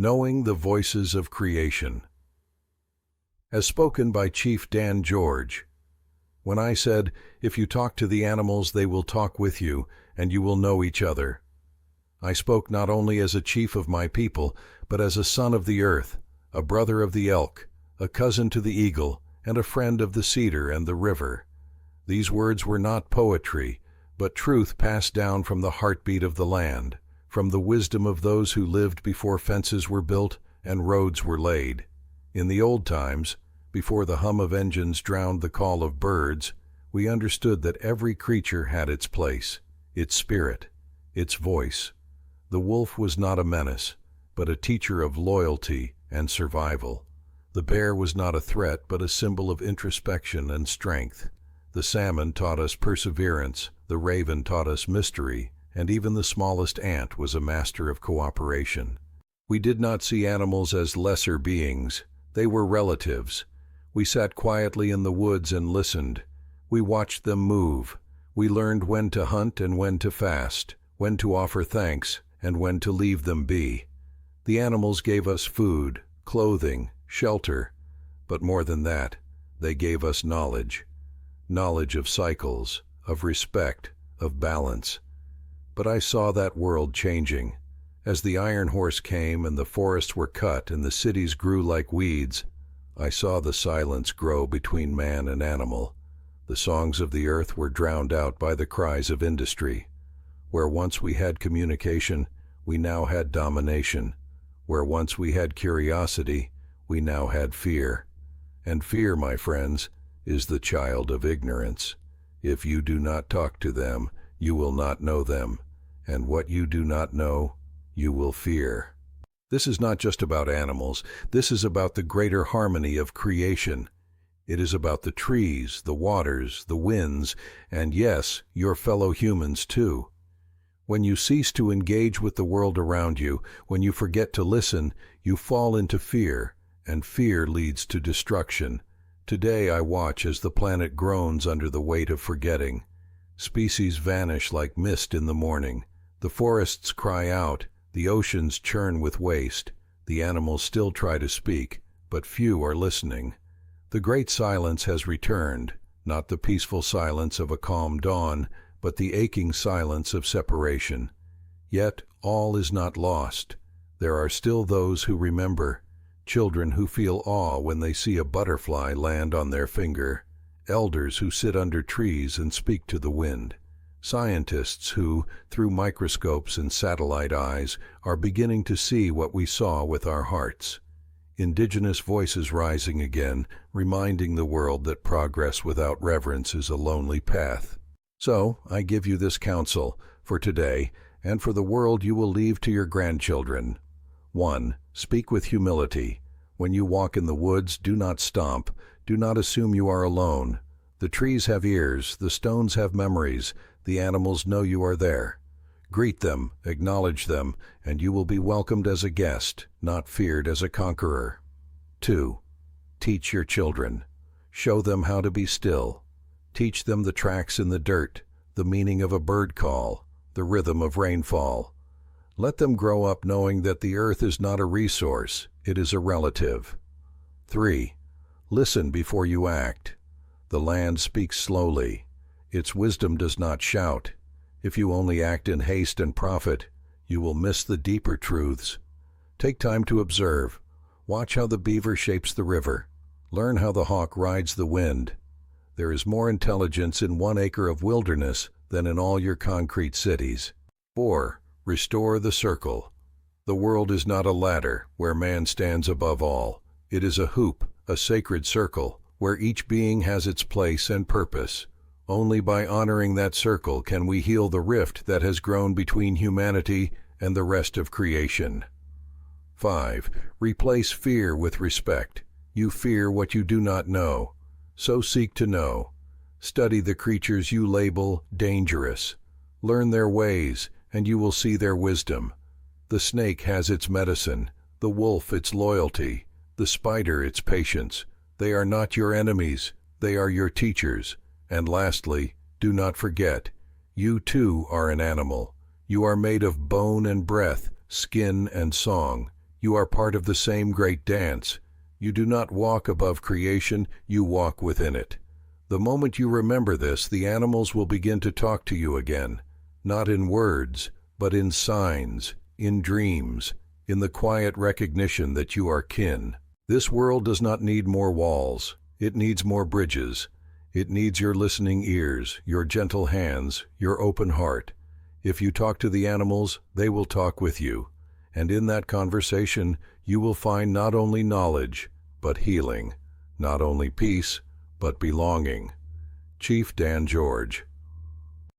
Knowing the Voices of Creation. As spoken by Chief Dan George. When I said, if you talk to the animals, they will talk with you, and you will know each other. I spoke not only as a chief of my people, but as a son of the earth, a brother of the elk, a cousin to the eagle, and a friend of the cedar and the river. These words were not poetry, but truth passed down from the heartbeat of the land, from the wisdom of those who lived before fences were built and roads were laid. In the old times, before the hum of engines drowned the call of birds, we understood that every creature had its place, its spirit, its voice. The wolf was not a menace, but a teacher of loyalty and survival. The bear was not a threat, but a symbol of introspection and strength. The salmon taught us perseverance, the raven taught us mystery, and even the smallest ant was a master of cooperation. We did not see animals as lesser beings. They were relatives. We sat quietly in the woods and listened. We watched them move. We learned when to hunt and when to fast, when to offer thanks and when to leave them be. The animals gave us food, clothing, shelter, but more than that, they gave us knowledge. Knowledge of cycles, of respect, of balance. But I saw that world changing. As the iron horse came and the forests were cut and the cities grew like weeds, I saw the silence grow between man and animal. The songs of the earth were drowned out by the cries of industry. Where once we had communication, we now had domination. Where once we had curiosity, we now had fear. And fear, my friends, is the child of ignorance. If you do not talk to them, you will not know them. And what you do not know, you will fear. This is not just about animals. This is about the greater harmony of creation. It is about the trees, the waters, the winds, and yes, your fellow humans too. When you cease to engage with the world around you, when you forget to listen, you fall into fear, and fear leads to destruction. Today I watch as the planet groans under the weight of forgetting. Species vanish like mist in the morning. The forests cry out, the oceans churn with waste, the animals still try to speak, but few are listening. The great silence has returned, not the peaceful silence of a calm dawn, but the aching silence of separation. Yet all is not lost. There are still those who remember, children who feel awe when they see a butterfly land on their finger, elders who sit under trees and speak to the wind. Scientists who, through microscopes and satellite eyes, are beginning to see what we saw with our hearts. Indigenous voices rising again, reminding the world that progress without reverence is a lonely path. So, I give you this counsel, for today, and for the world you will leave to your grandchildren. 1. Speak with humility. When you walk in the woods, do not stomp. Do not assume you are alone. The trees have ears, the stones have memories, the animals know you are there. Greet them, acknowledge them, and you will be welcomed as a guest, not feared as a conqueror. 2. Teach your children. Show them how to be still. Teach them the tracks in the dirt, the meaning of a bird call, the rhythm of rainfall. Let them grow up knowing that the earth is not a resource, it is a relative. 3. Listen before you act. The land speaks slowly. Its wisdom does not shout. If you only act in haste and profit, you will miss the deeper truths. Take time to observe. Watch how the beaver shapes the river. Learn how the hawk rides the wind. There is more intelligence in 1 acre of wilderness than in all your concrete cities. 4. Restore the circle. The world is not a ladder where man stands above all. It is a hoop, a sacred circle, where each being has its place and purpose. Only by honoring that circle can we heal the rift that has grown between humanity and the rest of creation. 5. Replace fear with respect. You fear what you do not know, so seek to know. Study the creatures you label dangerous. Learn their ways, and you will see their wisdom. The snake has its medicine, the wolf its loyalty, the spider its patience. They are not your enemies, they are your teachers. And lastly, do not forget, you too are an animal. You are made of bone and breath, skin and song. You are part of the same great dance. You do not walk above creation, you walk within it. The moment you remember this, the animals will begin to talk to you again, not in words, but in signs, in dreams, in the quiet recognition that you are kin. This world does not need more walls. It needs more bridges. It needs your listening ears, your gentle hands, your open heart. If you talk to the animals, they will talk with you. And in that conversation, you will find not only knowledge, but healing, not only peace, but belonging. Chief Dan George.